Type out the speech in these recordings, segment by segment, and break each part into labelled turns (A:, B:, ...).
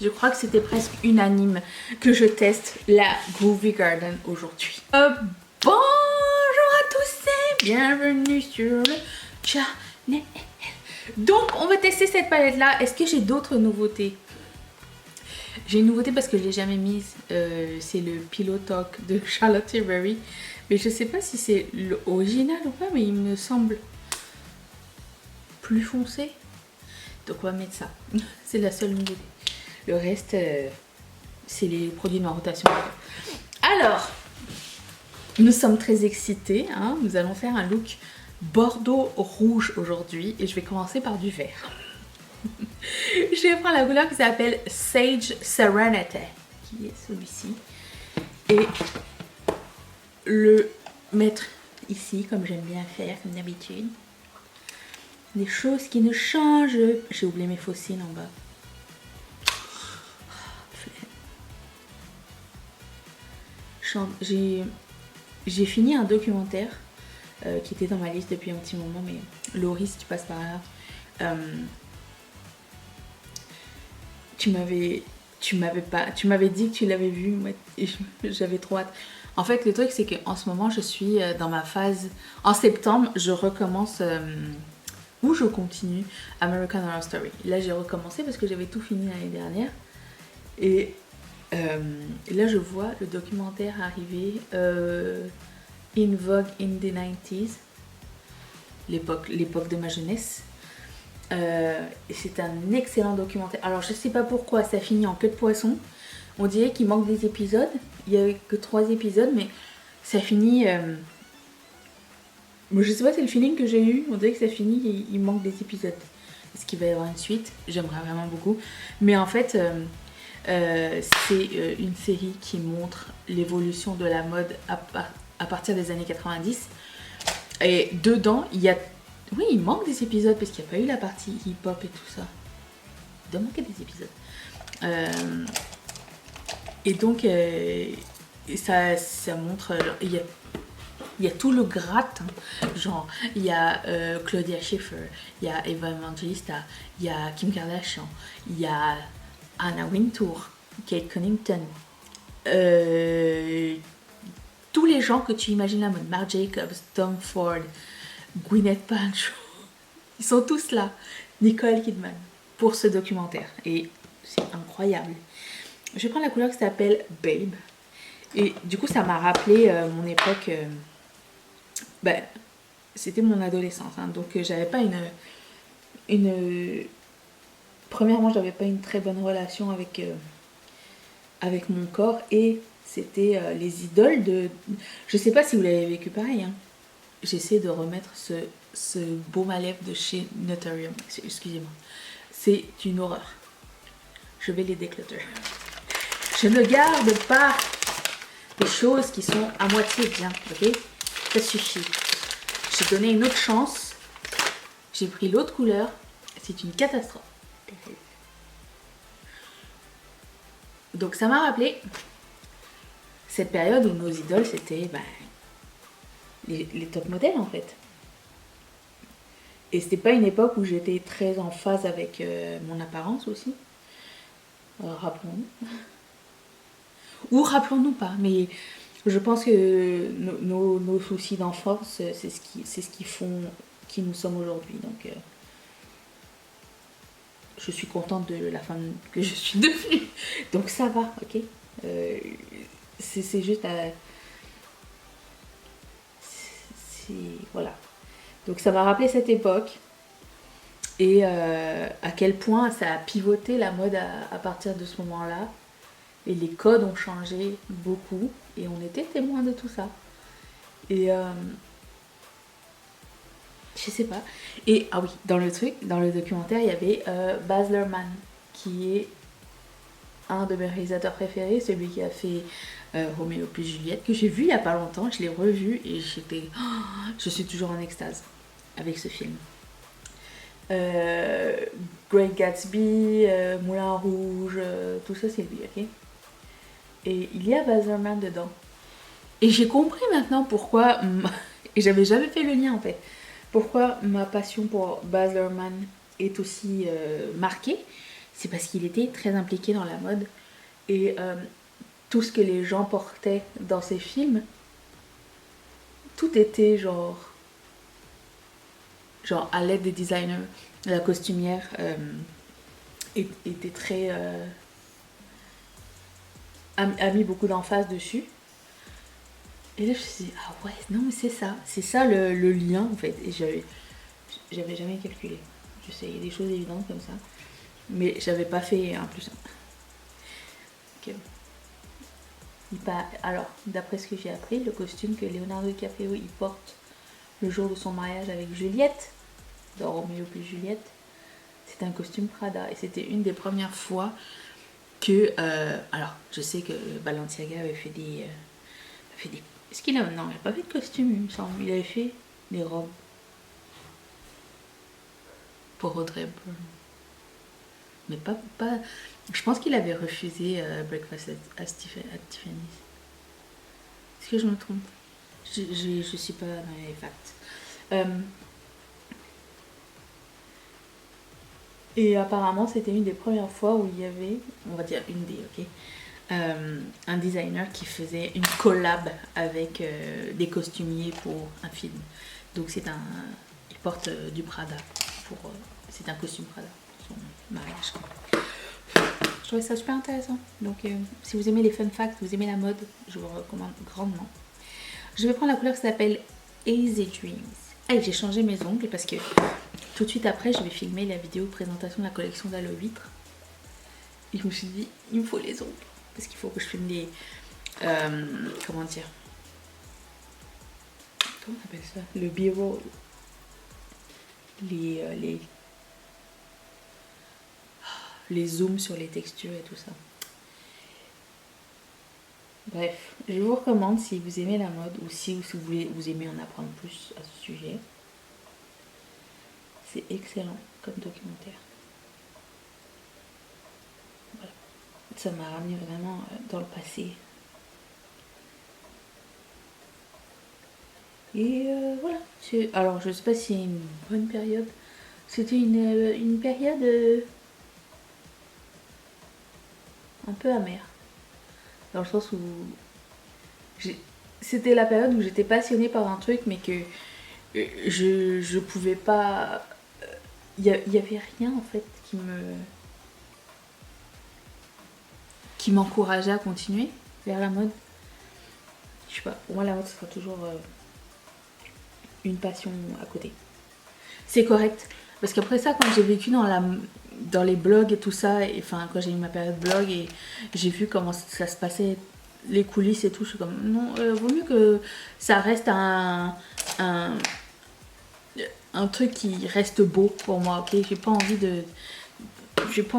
A: Je crois que c'était presque unanime que je teste la Groovy Garden aujourd'hui. Bonjour à tous et bienvenue sur le channel. Donc on va tester cette palette là. Est-ce que j'ai d'autres nouveautés? J'ai une nouveauté parce que je ne l'ai jamais mise. C'est le Pillow Talk de Charlotte Tilbury. Mais je ne sais pas si c'est l'original ou pas, mais il me semble plus foncé. Donc on va mettre ça. C'est la seule nouveauté. Le reste, c'est les produits de ma rotation. Alors, nous sommes très excités. Hein. Nous allons faire un look bordeaux rouge aujourd'hui. Et je vais commencer par du vert. Je vais prendre la couleur qui s'appelle Sage Serenity, qui est celui-ci. Et le mettre ici, comme j'aime bien faire, comme d'habitude. Des choses qui ne changent. J'ai oublié mes fossiles en bas. J'ai fini un documentaire qui était dans ma liste depuis un petit moment, mais Laurie, si tu passes par là, tu m'avais dit que tu l'avais vu, moi, et j'avais trop hâte. En fait, le truc, c'est qu'en ce moment, je suis dans ma phase. En septembre, je recommence ou je continue American Horror Story. Là, j'ai recommencé parce que j'avais tout fini l'année dernière. Et là, je vois le documentaire arriver, In Vogue in the 90s, l'époque de ma jeunesse. Et c'est un excellent documentaire. Alors, je sais pas pourquoi ça finit en queue de poisson. On dirait qu'il manque des épisodes. Il n'y a que 3 épisodes, mais ça finit... Moi, je sais pas, c'est le feeling que j'ai eu. On dirait que ça finit et il manque des épisodes. Est-ce qu'il va y avoir une suite? J'aimerais vraiment beaucoup. Mais en fait... c'est une série qui montre l'évolution de la mode à partir des années 90. Et dedans, il y a... Oui, il manque des épisodes parce qu'il n'y a pas eu la partie hip-hop et tout ça. Il doit manquer des épisodes. Et donc, ça montre... Il y a tout le gratin. Genre, il y a Claudia Schiffer, il y a Eva Evangelista, il y a Kim Kardashian, il y a... Anna Wintour, Kate Connington, tous les gens que tu imagines la mode, Marc Jacobs, Tom Ford, Gwyneth Paltrow, ils sont tous là, Nicole Kidman, pour ce documentaire. Et c'est incroyable. Je vais prendre la couleur qui s'appelle Babe. Et du coup, ça m'a rappelé mon époque. C'était mon adolescence. Hein, donc, j'avais pas Premièrement, j'avais pas une très bonne relation avec mon corps et c'était les idoles de... Je sais pas si vous l'avez vécu pareil. Hein. J'essaie de remettre ce baume à lèvres de chez Naturium. Excusez-moi. C'est une horreur. Je vais les déclutter. Je ne garde pas des choses qui sont à moitié bien, ok? Ça suffit. J'ai donné une autre chance. J'ai pris l'autre couleur. C'est une catastrophe. Donc ça m'a rappelé cette période où nos idoles c'était les top modèles en fait. Et c'était pas une époque où j'étais très en phase avec mon apparence aussi. Rappelons-nous. Ou rappelons-nous pas, mais je pense que nos soucis d'enfance, c'est ce qui font qui nous sommes aujourd'hui. Donc je suis contente de la femme que je suis devenue. Donc ça va, ok. C'est juste voilà. Donc ça m'a rappelé cette époque. Et à quel point ça a pivoté la mode à partir de ce moment-là. Et les codes ont changé beaucoup. Et on était témoins de tout ça. Et... je sais pas. Et ah oui, dans le documentaire, il y avait Baz Luhrmann, qui est un de mes réalisateurs préférés, celui qui a fait Roméo plus Juliette, que j'ai vu il y a pas longtemps, je l'ai revu et je suis toujours en extase avec ce film. Great Gatsby, Moulin Rouge, tout ça c'est lui, ok? Et il y a Baz Luhrmann dedans. Et j'ai compris maintenant pourquoi, et j'avais jamais fait le lien en fait, pourquoi ma passion pour Baz Luhrmann est aussi marquée. c'est parce qu'il était très impliqué dans la mode. Et tout ce que les gens portaient dans ces films, tout était genre à l'aide des designers. La costumière était très... a mis beaucoup d'emphase dessus. Et là je me suis dit, ah ouais, non mais c'est ça le lien en fait. Et j'avais jamais calculé. Je sais, il y a des choses évidentes comme ça. Mais j'avais pas fait un plus un. Alors, d'après ce que j'ai appris, le costume que Leonardo DiCaprio il porte le jour de son mariage avec Juliette, dans Roméo plus Juliette, c'était un costume Prada. Et c'était une des premières fois que... alors, je sais que Balenciaga avait fait des... Est-ce qu'il a... Non, il n'a pas fait de costume, il me semble. Il avait fait des robes. Pour Audrey Hepburn. Mais pas... Je pense qu'il avait refusé Breakfast at Tiffany's. Est-ce que je me trompe? Je suis pas dans les facts. Et apparemment, c'était une des premières fois où il y avait, on va dire une des, ok, un designer qui faisait une collab avec des costumiers pour un film. Donc il porte du Prada c'est un costume Prada pour son mariage. Je trouvais ça super intéressant. Donc si vous aimez les fun facts, vous aimez la mode, je vous recommande grandement. Je vais prendre la couleur qui s'appelle Easy Dreams. Ah, j'ai changé mes ongles parce que tout de suite après, je vais filmer la vidéo présentation de la collection d'Halo Vitre. Et je me suis dit, il me faut les ongles. Parce qu'il faut que je filme les... comment dire? Comment on appelle ça? Le B-roll. Les zooms sur les textures et tout ça. Bref, je vous recommande si vous aimez la mode ou si vous aimez en apprendre plus à ce sujet. C'est excellent comme documentaire. Voilà. Ça m'a ramené vraiment dans le passé. Et voilà. Alors, je ne sais pas si c'est une bonne période. C'était une période un peu amère. Dans le sens où c'était la période où j'étais passionnée par un truc, mais que je pouvais pas... Il y avait rien en fait qui m'encourageait à continuer vers la mode. Je sais pas, pour moi la mode ce sera toujours une passion à côté. C'est correct, parce qu'après ça, quand j'ai vécu dans les blogs et tout ça, et enfin quand j'ai eu ma période blog et j'ai vu comment ça se passait, les coulisses et tout, je suis comme non, vaut mieux que ça reste un truc qui reste beau pour moi, ok? J'ai pas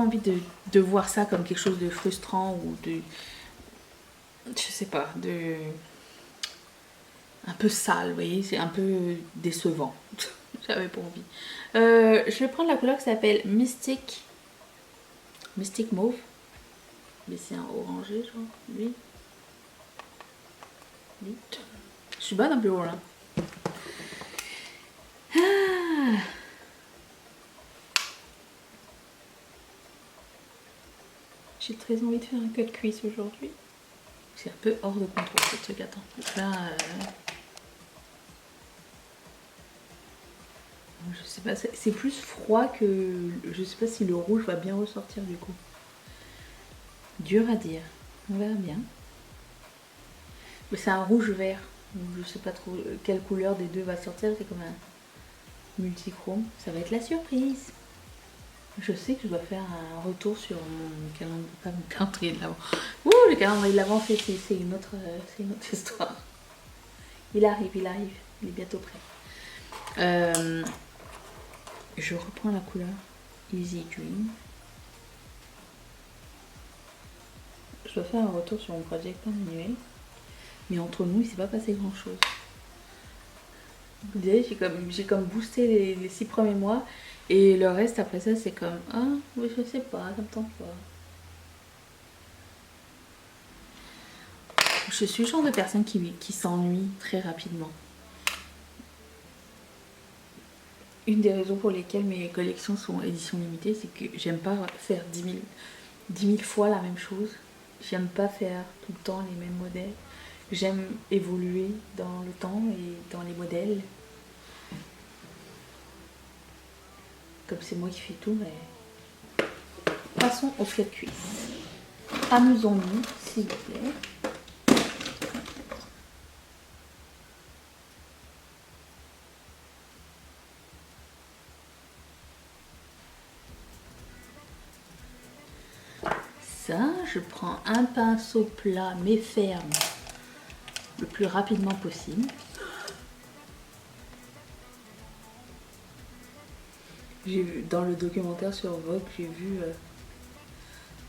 A: envie de voir ça comme quelque chose de frustrant ou de... Je sais pas, de... un peu sale, vous voyez? C'est un peu décevant. J'avais pas envie. Je vais prendre la couleur qui s'appelle Mystic Mauve. Mais c'est un orangé, genre. Lui. Je suis bonne en bureau, là. Ah. J'ai très envie de faire un cut cuisse aujourd'hui. C'est un peu hors de contrôle ce truc. Attends. Là, je sais pas, c'est plus froid que... Je sais pas si le rouge va bien ressortir du coup. Dur à dire. On verra bien. Mais c'est un rouge vert. Je sais pas trop quelle couleur des deux va sortir. C'est comme un multichrome. Ça va être la surprise. Je sais que je dois faire un retour sur mon calendrier de l'avant. Ouh, le calendrier de l'avant, c'est une autre histoire. Il arrive. Il est bientôt prêt. Je reprends la couleur Easy Dream. Je dois faire un retour sur mon project manuel. Mais entre nous, il s'est pas passé grand chose. Vous voyez, j'ai comme boosté les 6 premiers mois. Et le reste après ça, c'est comme ah, mais je sais pas, ça me tente pas. Je suis le genre de personne qui s'ennuie très rapidement. une des raisons pour lesquelles mes collections sont édition limitée, c'est que j'aime pas faire 10 000 fois la même chose. J'aime pas faire tout le temps les mêmes modèles. J'aime évoluer dans le temps et dans les modèles. Comme c'est moi qui fais tout, mais... Passons au flet de cuisse. Amusons-nous, s'il vous plaît. Ça, je prends un pinceau plat mais ferme le plus rapidement possible. J'ai vu dans le documentaire sur Vogue, j'ai vu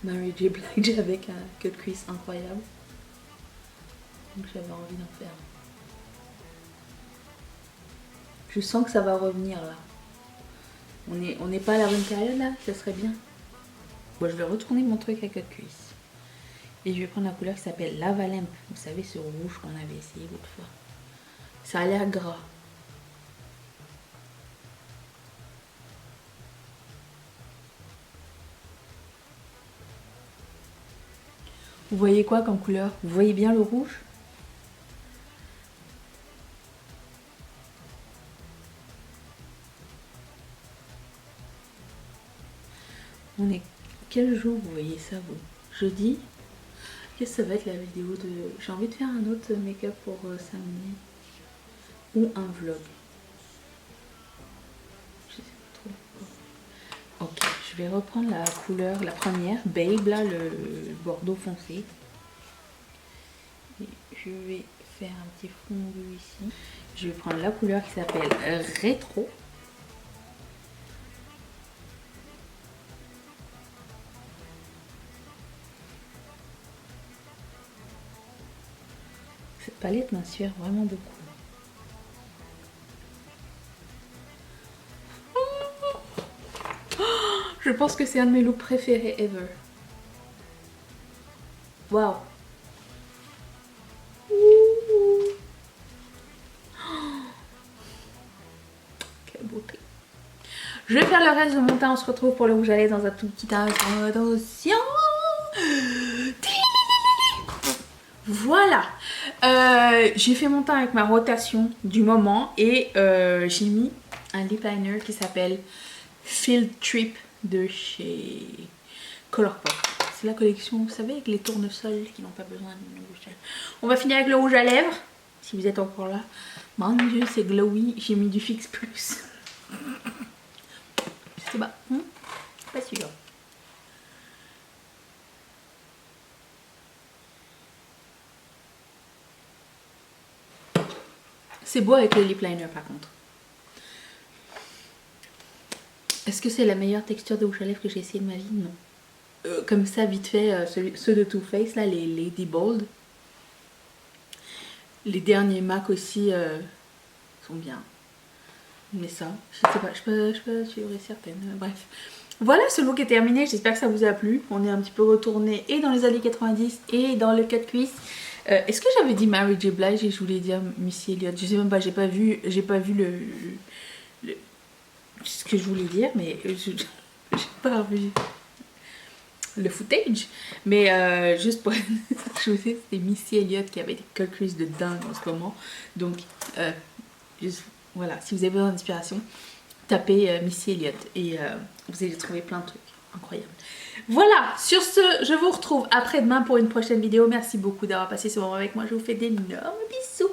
A: Mary J. Blige avec un queue de cuisse incroyable. Donc j'avais envie d'en faire. Je sens que ça va revenir là. On n'est pas à la bonne période là, ça serait bien. Bon, je vais retourner mon truc à queue de cuisse. Et je vais prendre la couleur qui s'appelle Lava Lamp. Vous savez, ce rouge qu'on avait essayé l'autre fois. Ça a l'air gras. Vous voyez quoi comme couleur? Vous voyez bien le rouge? On est... Quel jour vous voyez ça, vous? Jeudi? Qu'est-ce que ça va être la vidéo de... J'ai envie de faire un autre make-up pour samedi. Ou un vlog. Je sais pas trop. Ok, je vais reprendre la couleur, la première, Babe, là, le bordeaux foncé. Et je vais faire un petit fondu ici. Je vais prendre la couleur qui s'appelle Rétro. Cette palette m'inspire vraiment beaucoup. Je pense que c'est un de mes looks préférés ever. Waouh! Quelle beauté! Je vais faire le reste de mon teint. On se retrouve pour le rouge à lèvres dans un tout petit instant. Attention! Voilà! J'ai fait mon teint avec ma rotation du moment et j'ai mis un lip liner qui s'appelle Field Trip de chez Colourpop. C'est la collection, vous savez, avec les tournesols qui n'ont pas besoin de rouge à lèvres. On va finir avec le rouge à lèvres, si vous êtes encore là. Mon Dieu, c'est glowy. J'ai mis du Fix Plus. Je sais pas. Pas sûr. C'est beau avec le lip liner par contre. Est-ce que c'est la meilleure texture de rouge à lèvres que j'ai essayé de ma vie? Non. Comme ça, vite fait, ceux de Too Faced, là, les Lady Bold. Les derniers MAC aussi sont bien. Mais ça, je sais pas, je suis certaine. Bref. Voilà, ce look est terminé. J'espère que ça vous a plu. On est un petit peu retourné et dans les années 90 et dans le cut de cuisse. Est-ce que j'avais dit Mary J. Blige et je voulais dire Missy Elliott? Je sais même pas, j'ai pas vu ce que je voulais dire, mais j'ai pas vu le footage. Mais juste pour ajouter, c'était Missy Elliott qui avait des cut crease de dingue en ce moment. Donc, juste, voilà, si vous avez besoin d'inspiration, tapez Missy Elliott et vous allez trouver plein de trucs incroyables. Voilà, sur ce, je vous retrouve après-demain pour une prochaine vidéo. Merci beaucoup d'avoir passé ce moment avec moi. Je vous fais d'énormes bisous.